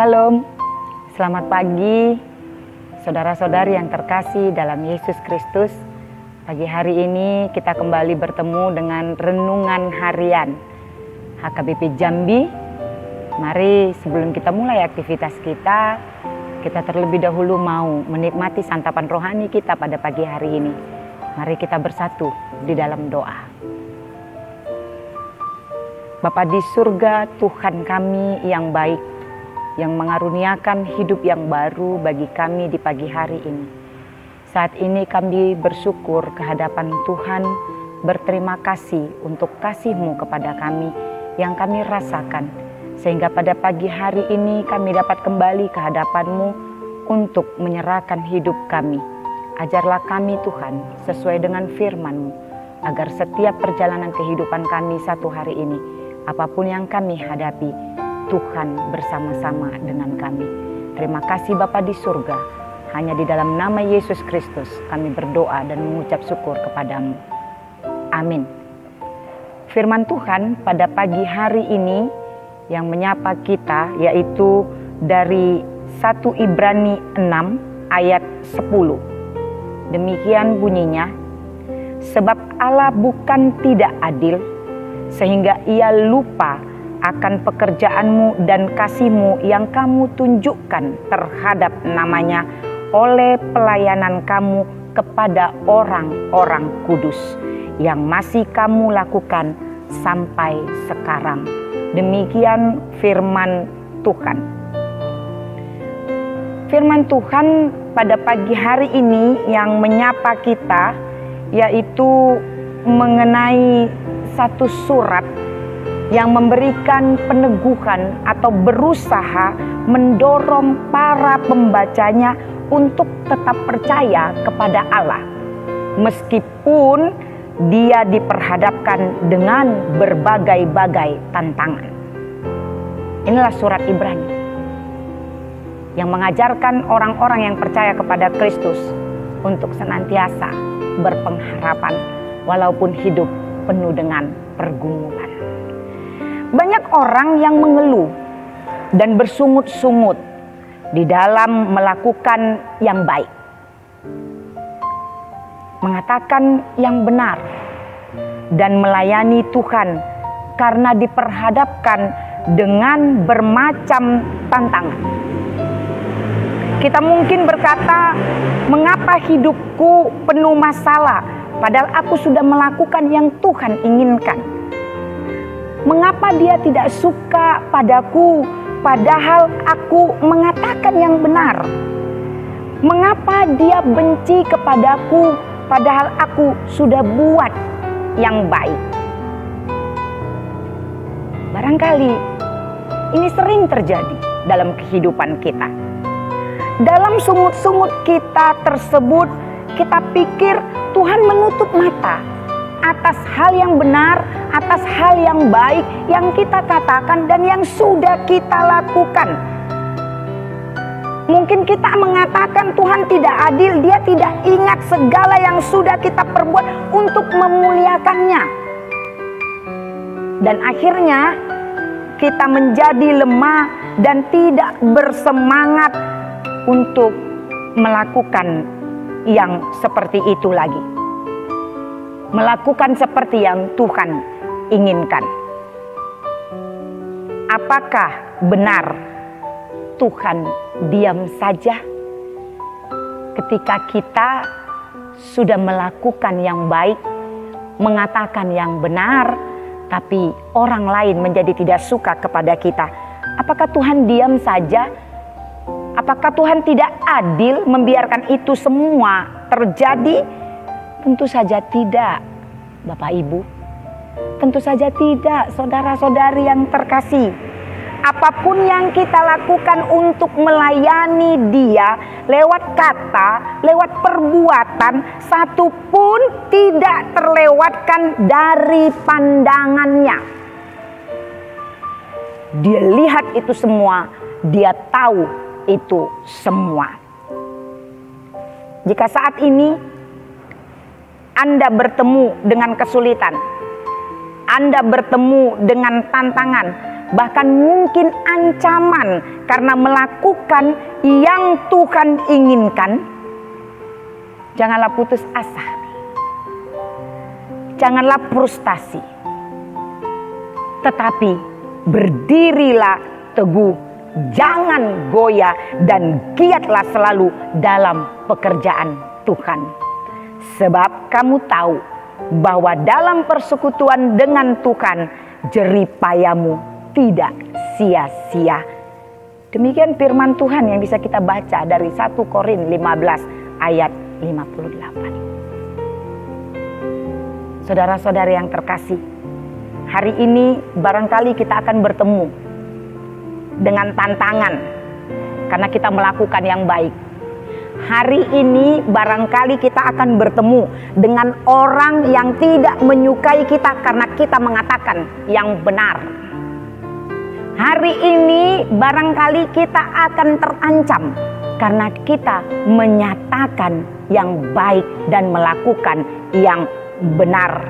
Shalom, selamat pagi saudara-saudari yang terkasih dalam Yesus Kristus. Pagi hari ini kita kembali bertemu dengan renungan harian HKBP Jambi. Mari sebelum kita mulai aktivitas kita terlebih dahulu mau menikmati santapan rohani kita pada pagi hari ini. Mari kita bersatu di dalam doa. Bapa di surga, Tuhan kami yang baik, yang mengaruniakan hidup yang baru bagi kami di pagi hari ini. Saat ini kami bersyukur kehadapan Tuhan, berterima kasih untuk kasih-Mu kepada kami yang kami rasakan. Sehingga pada pagi hari ini kami dapat kembali ke hadapan-Mu untuk menyerahkan hidup kami. Ajarlah kami Tuhan sesuai dengan firman-Mu, agar setiap perjalanan kehidupan kami satu hari ini, apapun yang kami hadapi, Tuhan bersama-sama dengan kami. Terima kasih Bapa di surga. Hanya di dalam nama Yesus Kristus kami berdoa dan mengucap syukur kepadamu. Amin. Firman Tuhan pada pagi hari ini yang menyapa kita yaitu dari 1 Ibrani 6 ayat 10. Demikian bunyinya, sebab Allah bukan tidak adil sehingga Ia lupa akan pekerjaanmu dan kasih-Mu yang kamu tunjukkan terhadap namanya oleh pelayanan kamu kepada orang-orang kudus yang masih kamu lakukan sampai sekarang. Demikian firman Tuhan. Firman Tuhan pada pagi hari ini yang menyapa kita yaitu mengenai satu surat yang memberikan peneguhan atau berusaha mendorong para pembacanya untuk tetap percaya kepada Allah meskipun dia diperhadapkan dengan berbagai-bagai tantangan. Inilah surat Ibrani yang mengajarkan orang-orang yang percaya kepada Kristus untuk senantiasa berpengharapan walaupun hidup penuh dengan pergumulan. Banyak orang yang mengeluh dan bersungut-sungut di dalam melakukan yang baik, mengatakan yang benar, dan melayani Tuhan karena diperhadapkan dengan bermacam tantangan. Kita mungkin berkata, mengapa hidupku penuh masalah padahal aku sudah melakukan yang Tuhan inginkan? Mengapa Dia tidak suka padaku padahal aku mengatakan yang benar? Mengapa Dia benci kepadaku padahal aku sudah buat yang baik? Barangkali ini sering terjadi dalam kehidupan kita. Dalam sungut-sungut kita tersebut, kita pikir Tuhan menutup mata atas hal yang benar, atas hal yang baik yang kita katakan dan yang sudah kita lakukan. Mungkin kita mengatakan Tuhan tidak adil, Dia tidak ingat segala yang sudah kita perbuat untuk memuliakannya. Dan akhirnya kita menjadi lemah dan tidak bersemangat untuk melakukan yang seperti itu lagi. Melakukan seperti yang Tuhan inginkan. Apakah benar Tuhan diam saja ketika kita sudah melakukan yang baik, mengatakan yang benar, tapi orang lain menjadi tidak suka kepada kita? Apakah Tuhan diam saja? Apakah Tuhan tidak adil membiarkan itu semua terjadi? Tentu saja tidak, Bapak Ibu. Tentu saja tidak, saudara-saudari yang terkasih. Apapun yang kita lakukan untuk melayani Dia lewat kata, lewat perbuatan, satu pun tidak terlewatkan dari pandangannya. Dia lihat itu semua, Dia tahu itu semua. Jika saat ini Anda bertemu dengan kesulitan, Anda bertemu dengan tantangan, bahkan mungkin ancaman karena melakukan yang Tuhan inginkan, janganlah putus asa. Janganlah frustasi. Tetapi berdirilah teguh, jangan goyah, dan giatlah selalu dalam pekerjaan Tuhan. Sebab kamu tahu bahwa dalam persekutuan dengan Tuhan, jerih payahmu tidak sia-sia. Demikian firman Tuhan yang bisa kita baca dari 1 Korintus 15 ayat 58. Saudara-saudari yang terkasih, hari ini barangkali kita akan bertemu dengan tantangan karena kita melakukan yang baik. Hari ini barangkali kita akan bertemu dengan orang yang tidak menyukai kita karena kita mengatakan yang benar. Hari ini barangkali kita akan terancam karena kita menyatakan yang baik dan melakukan yang benar.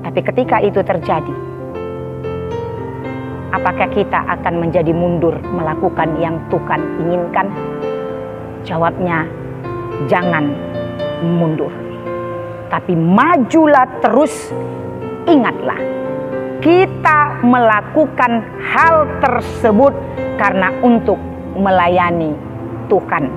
Tapi ketika itu terjadi, apakah kita akan menjadi mundur melakukan yang Tuhan inginkan? Jawabnya, jangan mundur. Tapi majulah terus. Ingatlah, kita melakukan hal tersebut karena untuk melayani Tuhan.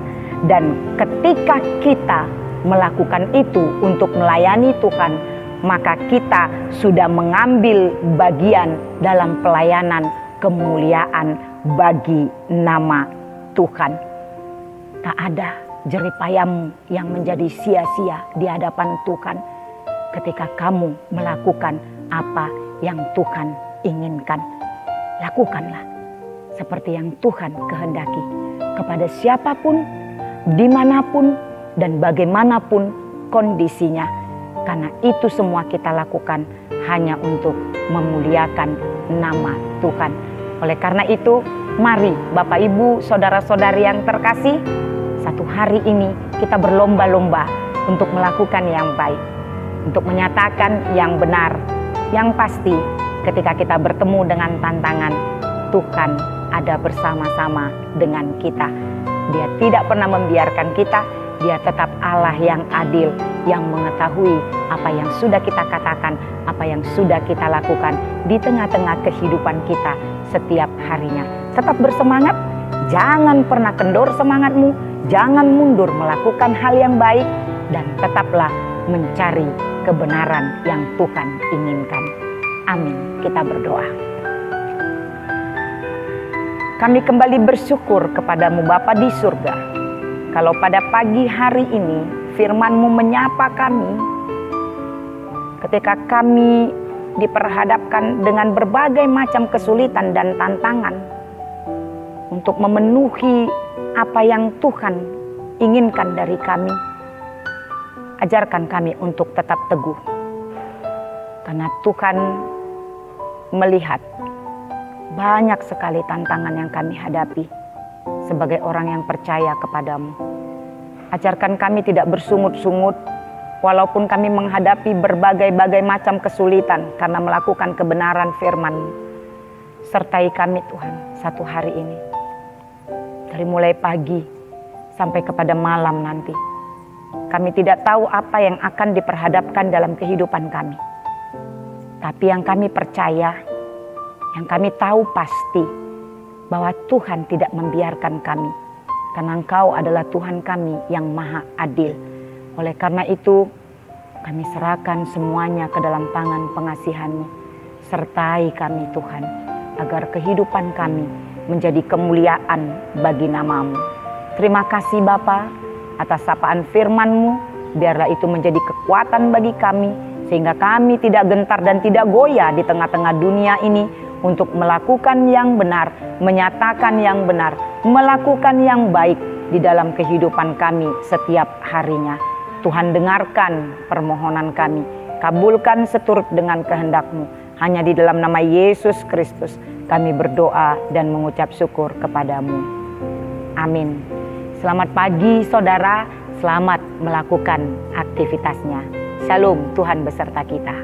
Dan ketika kita melakukan itu untuk melayani Tuhan, maka kita sudah mengambil bagian dalam pelayanan kemuliaan bagi nama Tuhan. Tak ada jerih payahmu yang menjadi sia-sia di hadapan Tuhan ketika kamu melakukan apa yang Tuhan inginkan. Lakukanlah seperti yang Tuhan kehendaki kepada siapapun, dimanapun, dan bagaimanapun kondisinya. Karena itu semua kita lakukan hanya untuk memuliakan nama Tuhan. Oleh karena itu, mari Bapak Ibu, saudara-saudari yang terkasih, satu hari ini kita berlomba-lomba untuk melakukan yang baik, untuk menyatakan yang benar. Yang pasti ketika kita bertemu dengan tantangan, Tuhan ada bersama-sama dengan kita. Dia tidak pernah membiarkan kita. Dia tetap Allah yang adil, yang mengetahui apa yang sudah kita katakan, apa yang sudah kita lakukan di tengah-tengah kehidupan kita setiap harinya. Tetap bersemangat, jangan pernah kendor semangatmu, jangan mundur melakukan hal yang baik, dan tetaplah mencari kebenaran yang Tuhan inginkan. Amin. Kita berdoa. Kami kembali bersyukur kepadamu Bapa di surga. Kalau pada pagi hari ini firman-Mu menyapa kami ketika kami diperhadapkan dengan berbagai macam kesulitan dan tantangan untuk memenuhi apa yang Tuhan inginkan dari kami. Ajarkan kami untuk tetap teguh, karena Tuhan melihat banyak sekali tantangan yang kami hadapi sebagai orang yang percaya kepadamu. Ajarkan kami tidak bersungut-sungut walaupun kami menghadapi berbagai macam kesulitan karena melakukan kebenaran firman-Mu. Sertai kami Tuhan satu hari ini, dari mulai pagi sampai kepada malam nanti. Kami tidak tahu apa yang akan diperhadapkan dalam kehidupan kami. Tapi yang kami percaya, yang kami tahu pasti, bahwa Tuhan tidak membiarkan kami, karena Engkau adalah Tuhan kami yang maha adil. Oleh karena itu, kami serahkan semuanya ke dalam tangan pengasihan-Mu. Sertai kami Tuhan, agar kehidupan kami menjadi kemuliaan bagi nama-Mu. Terima kasih Bapa atas sapaan firman-Mu, biarlah itu menjadi kekuatan bagi kami, sehingga kami tidak gentar dan tidak goyah di tengah-tengah dunia ini, untuk melakukan yang benar, menyatakan yang benar, melakukan yang baik di dalam kehidupan kami setiap harinya. Tuhan, dengarkan permohonan kami, kabulkan seturut dengan kehendak-Mu. Hanya di dalam nama Yesus Kristus kami berdoa dan mengucap syukur kepadamu. Amin. Selamat pagi saudara, selamat melakukan aktivitasnya. Shalom, Tuhan beserta kita.